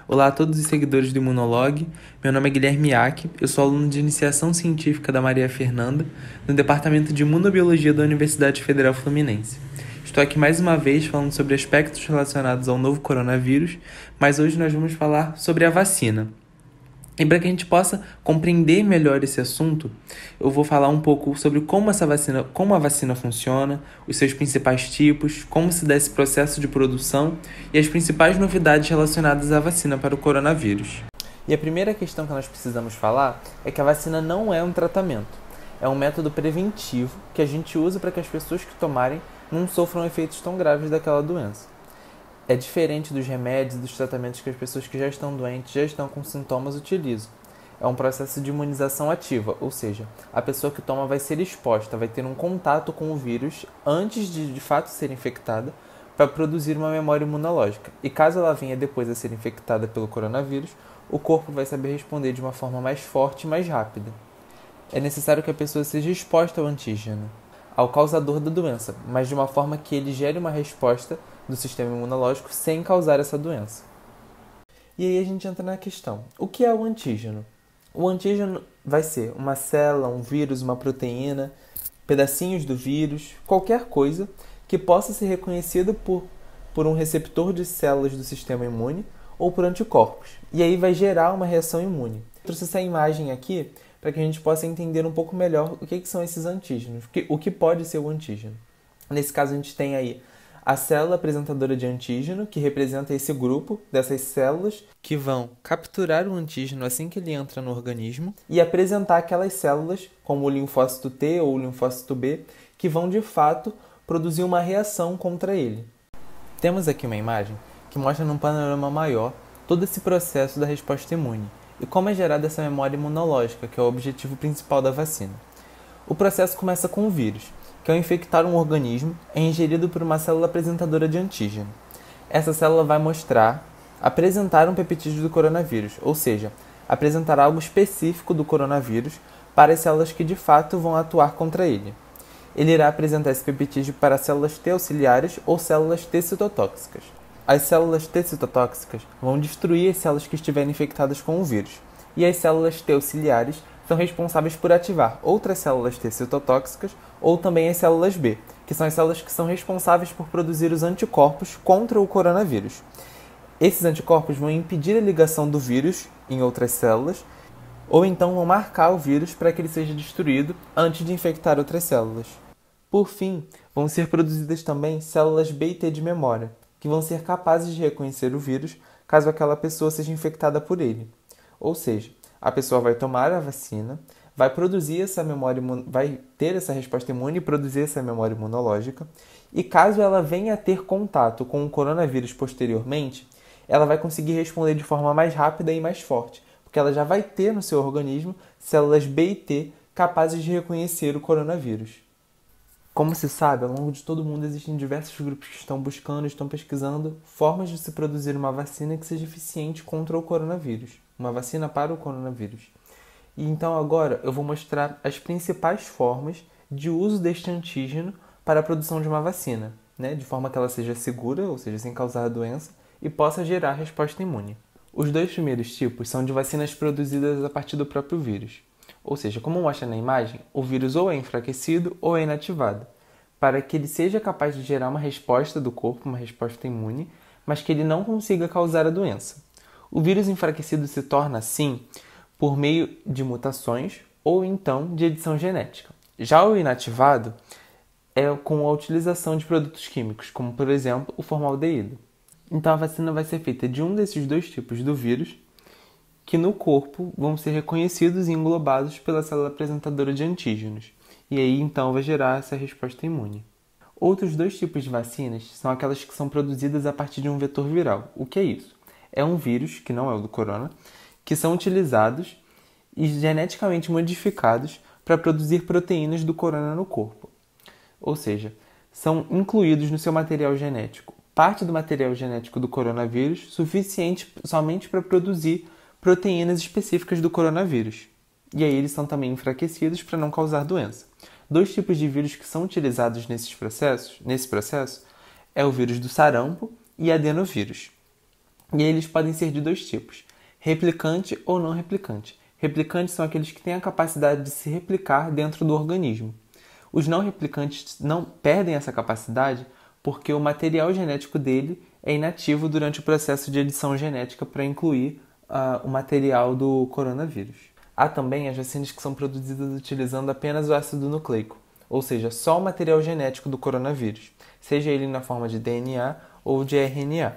Olá a todos os seguidores do Imunolog, meu nome é Guilherme Iac, eu sou aluno de Iniciação Científica da Maria Fernanda, no Departamento de Imunobiologia da Universidade Federal Fluminense. Estou aqui mais uma vez falando sobre aspectos relacionados ao novo coronavírus, mas hoje nós vamos falar sobre a vacina. E para que a gente possa compreender melhor esse assunto, eu vou falar um pouco sobre como a vacina funciona, os seus principais tipos, como se dá esse processo de produção e as principais novidades relacionadas à vacina para o coronavírus. E a primeira questão que nós precisamos falar é que a vacina não é um tratamento, é um método preventivo que a gente usa para que as pessoas que tomarem não sofram efeitos tão graves daquela doença. É diferente dos remédios e dos tratamentos que as pessoas que já estão doentes, já estão com sintomas, utilizam. É um processo de imunização ativa, ou seja, a pessoa que toma vai ser exposta, vai ter um contato com o vírus antes de fato ser infectada para produzir uma memória imunológica. E caso ela venha depois a ser infectada pelo coronavírus, o corpo vai saber responder de uma forma mais forte e mais rápida. É necessário que a pessoa seja exposta ao antígeno, ao causador da doença, mas de uma forma que ele gere uma resposta do sistema imunológico sem causar essa doença. E aí a gente entra na questão: o que é o antígeno? O antígeno vai ser uma célula, um vírus, uma proteína, pedacinhos do vírus, qualquer coisa que possa ser reconhecida por um receptor de células do sistema imune ou por anticorpos. E aí vai gerar uma reação imune. Eu trouxe essa imagem aqui para que a gente possa entender um pouco melhor o que são esses antígenos, o que pode ser o antígeno. Nesse caso a gente tem aí a célula apresentadora de antígeno, que representa esse grupo dessas células que vão capturar o antígeno assim que ele entra no organismo e apresentar aquelas células, como o linfócito T ou o linfócito B, que vão de fato produzir uma reação contra ele. Temos aqui uma imagem que mostra num panorama maior todo esse processo da resposta imune e como é gerada essa memória imunológica, que é o objetivo principal da vacina. O processo começa com o vírus, que ao infectar um organismo, é ingerido por uma célula apresentadora de antígeno. Essa célula vai apresentar um peptídeo do coronavírus, ou seja, apresentar algo específico do coronavírus para as células que de fato vão atuar contra ele. Ele irá apresentar esse peptídeo para células T auxiliares ou células T citotóxicas. As células T citotóxicas vão destruir as células que estiverem infectadas com o vírus, e as células T auxiliares são responsáveis por ativar outras células T citotóxicas ou também as células B, que são as células que são responsáveis por produzir os anticorpos contra o coronavírus. Esses anticorpos vão impedir a ligação do vírus em outras células ou então vão marcar o vírus para que ele seja destruído antes de infectar outras células. Por fim, vão ser produzidas também células B e T de memória, que vão ser capazes de reconhecer o vírus caso aquela pessoa seja infectada por ele. Ou seja, a pessoa vai tomar a vacina, vai produzir essa memória, vai ter essa resposta imune e produzir essa memória imunológica, e caso ela venha a ter contato com o coronavírus posteriormente, ela vai conseguir responder de forma mais rápida e mais forte, porque ela já vai ter no seu organismo células B e T capazes de reconhecer o coronavírus. Como se sabe, ao longo de todo o mundo existem diversos grupos que estão buscando, estão pesquisando formas de se produzir uma vacina que seja eficiente contra o coronavírus, uma vacina para o coronavírus. E então agora eu vou mostrar as principais formas de uso deste antígeno para a produção de uma vacina, de forma que ela seja segura, ou seja, sem causar a doença, e possa gerar resposta imune. Os dois primeiros tipos são de vacinas produzidas a partir do próprio vírus. Ou seja, como mostra na imagem, o vírus ou é enfraquecido ou é inativado, para que ele seja capaz de gerar uma resposta do corpo, uma resposta imune, mas que ele não consiga causar a doença. O vírus enfraquecido se torna assim por meio de mutações ou então de edição genética. Já o inativado é com a utilização de produtos químicos, como por exemplo o formaldeído. Então a vacina vai ser feita de um desses dois tipos do vírus, que no corpo vão ser reconhecidos e englobados pela célula apresentadora de antígenos, e aí então vai gerar essa resposta imune. Outros dois tipos de vacinas são aquelas que são produzidas a partir de um vetor viral. O que é isso? É um vírus, que não é o do corona, que são utilizados e geneticamente modificados para produzir proteínas do corona no corpo. Ou seja, são incluídos no seu material genético parte do material genético do coronavírus suficiente somente para produzir proteínas específicas do coronavírus. E aí eles são também enfraquecidos para não causar doença. Dois tipos de vírus que são utilizados nesse processo é o vírus do sarampo e adenovírus. E eles podem ser de dois tipos: replicante ou não replicante. Replicantes são aqueles que têm a capacidade de se replicar dentro do organismo. Os não replicantes não perdem essa capacidade porque o material genético dele é inativo durante o processo de edição genética para incluir o material do coronavírus. Há também as vacinas que são produzidas utilizando apenas o ácido nucleico, ou seja, só o material genético do coronavírus, seja ele na forma de DNA ou de RNA.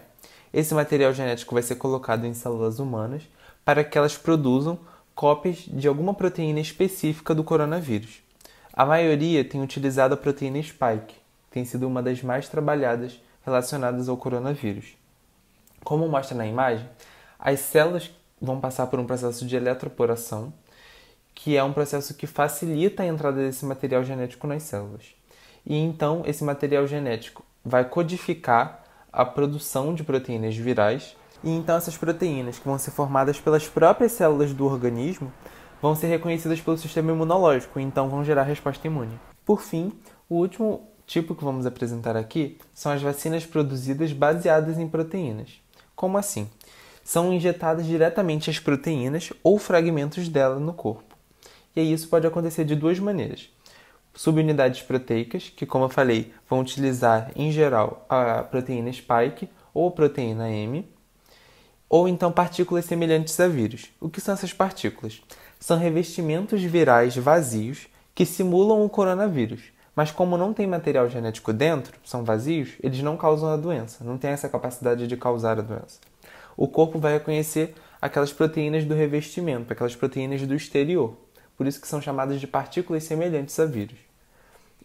Esse material genético vai ser colocado em células humanas para que elas produzam cópias de alguma proteína específica do coronavírus. A maioria tem utilizado a proteína Spike, que tem sido uma das mais trabalhadas relacionadas ao coronavírus. Como mostra na imagem, as células vão passar por um processo de eletroporação, que é um processo que facilita a entrada desse material genético nas células. E então esse material genético vai codificar a produção de proteínas virais, e então essas proteínas, que vão ser formadas pelas próprias células do organismo, vão ser reconhecidas pelo sistema imunológico e então vão gerar resposta imune. Por fim, o último tipo que vamos apresentar aqui são as vacinas produzidas baseadas em proteínas. Como assim? São injetadas diretamente as proteínas ou fragmentos dela no corpo. E aí isso pode acontecer de duas maneiras. Subunidades proteicas, que, como eu falei, vão utilizar, em geral, a proteína Spike ou a proteína M, ou então partículas semelhantes a vírus. O que são essas partículas? São revestimentos virais vazios que simulam o coronavírus, mas como não tem material genético dentro, são vazios, eles não causam a doença, não têm essa capacidade de causar a doença. O corpo vai reconhecer aquelas proteínas do revestimento, aquelas proteínas do exterior, por isso que são chamadas de partículas semelhantes a vírus.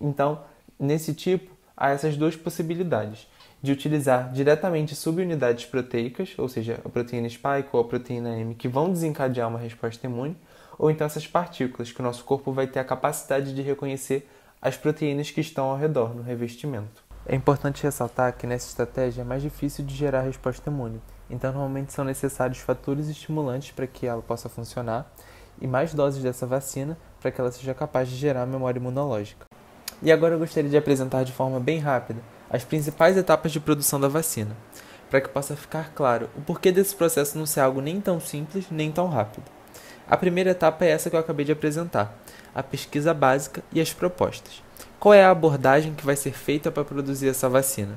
Então, nesse tipo, há essas duas possibilidades, de utilizar diretamente subunidades proteicas, ou seja, a proteína Spike ou a proteína M, que vão desencadear uma resposta imune, ou então essas partículas, que o nosso corpo vai ter a capacidade de reconhecer as proteínas que estão ao redor, no revestimento. É importante ressaltar que nessa estratégia é mais difícil de gerar resposta imune, então normalmente são necessários fatores estimulantes para que ela possa funcionar e mais doses dessa vacina para que ela seja capaz de gerar memória imunológica. E agora eu gostaria de apresentar de forma bem rápida as principais etapas de produção da vacina, para que possa ficar claro o porquê desse processo não ser algo nem tão simples nem tão rápido. A primeira etapa é essa que eu acabei de apresentar, a pesquisa básica e as propostas. Qual é a abordagem que vai ser feita para produzir essa vacina?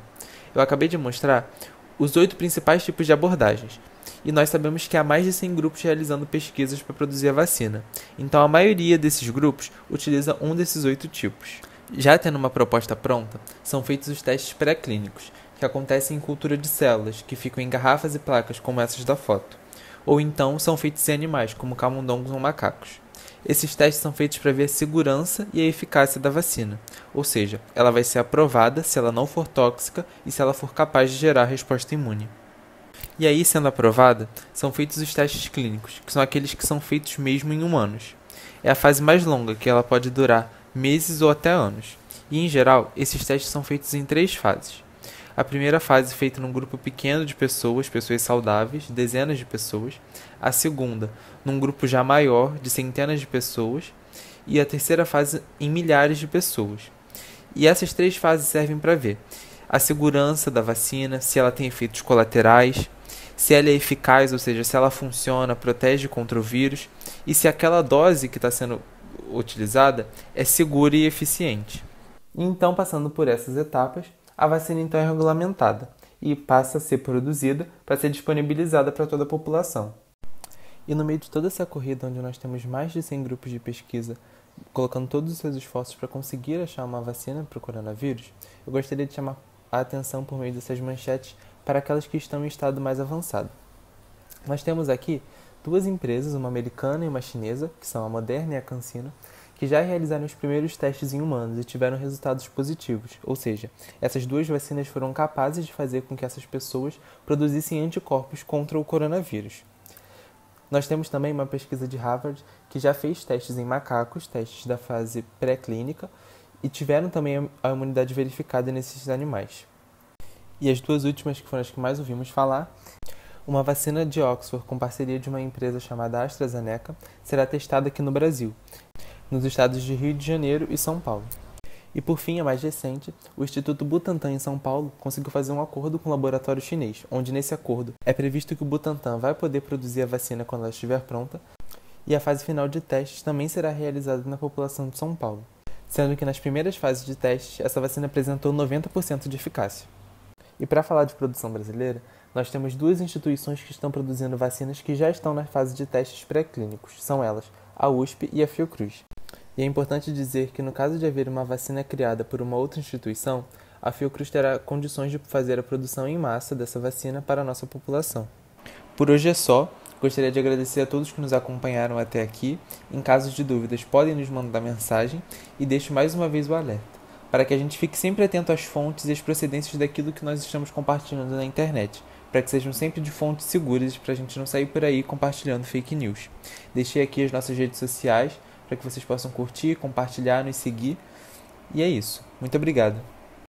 Eu acabei de mostrar os 8 principais tipos de abordagens, e nós sabemos que há mais de 100 grupos realizando pesquisas para produzir a vacina, então a maioria desses grupos utiliza um desses 8 tipos. Já tendo uma proposta pronta, são feitos os testes pré-clínicos, que acontecem em cultura de células, que ficam em garrafas e placas como essas da foto, ou então são feitos em animais, como camundongos ou macacos. Esses testes são feitos para ver a segurança e a eficácia da vacina, ou seja, ela vai ser aprovada se ela não for tóxica e se ela for capaz de gerar resposta imune. E aí, sendo aprovada, são feitos os testes clínicos, que são aqueles que são feitos mesmo em humanos. É a fase mais longa, que ela pode durar meses ou até anos. E, em geral, esses testes são feitos em 3 fases. A primeira fase é feita num grupo pequeno de pessoas saudáveis, dezenas de pessoas. A segunda, num grupo já maior, de centenas de pessoas. E a terceira fase em milhares de pessoas. E essas 3 fases servem para ver a segurança da vacina, se ela tem efeitos colaterais, se ela é eficaz, ou seja, se ela funciona, protege contra o vírus, e se aquela dose que está sendo utilizada é segura e eficiente. Então, passando por essas etapas, a vacina então é regulamentada e passa a ser produzida para ser disponibilizada para toda a população. E no meio de toda essa corrida, onde nós temos mais de 100 grupos de pesquisa colocando todos os seus esforços para conseguir achar uma vacina para o coronavírus, eu gostaria de chamar a atenção por meio dessas manchetes para aquelas que estão em estado mais avançado. Nós temos aqui 2 empresas, uma americana e uma chinesa, que são a Moderna e a CanSino, que já realizaram os primeiros testes em humanos e tiveram resultados positivos, ou seja, essas 2 vacinas foram capazes de fazer com que essas pessoas produzissem anticorpos contra o coronavírus. Nós temos também uma pesquisa de Harvard que já fez testes em macacos, testes da fase pré-clínica, e tiveram também a imunidade verificada nesses animais. E as 2 últimas, que foram as que mais ouvimos falar, uma vacina de Oxford com parceria de uma empresa chamada AstraZeneca será testada aqui no Brasil, nos estados de Rio de Janeiro e São Paulo. E por fim, a mais recente, o Instituto Butantan em São Paulo conseguiu fazer um acordo com o laboratório chinês, onde nesse acordo é previsto que o Butantan vai poder produzir a vacina quando ela estiver pronta, e a fase final de testes também será realizada na população de São Paulo, sendo que nas primeiras fases de testes essa vacina apresentou 90% de eficácia. E para falar de produção brasileira, nós temos duas instituições que estão produzindo vacinas que já estão na fase de testes pré-clínicos, são elas, a USP e a Fiocruz. E é importante dizer que no caso de haver uma vacina criada por uma outra instituição, a Fiocruz terá condições de fazer a produção em massa dessa vacina para a nossa população. Por hoje é só. Gostaria de agradecer a todos que nos acompanharam até aqui. Em caso de dúvidas, podem nos mandar mensagem e deixo mais uma vez o alerta, para que a gente fique sempre atento às fontes e às procedências daquilo que nós estamos compartilhando na internet, para que sejam sempre de fontes seguras, para a gente não sair por aí compartilhando fake news. Deixei aqui as nossas redes sociais, para que vocês possam curtir, compartilhar, nos seguir. E é isso. Muito obrigado.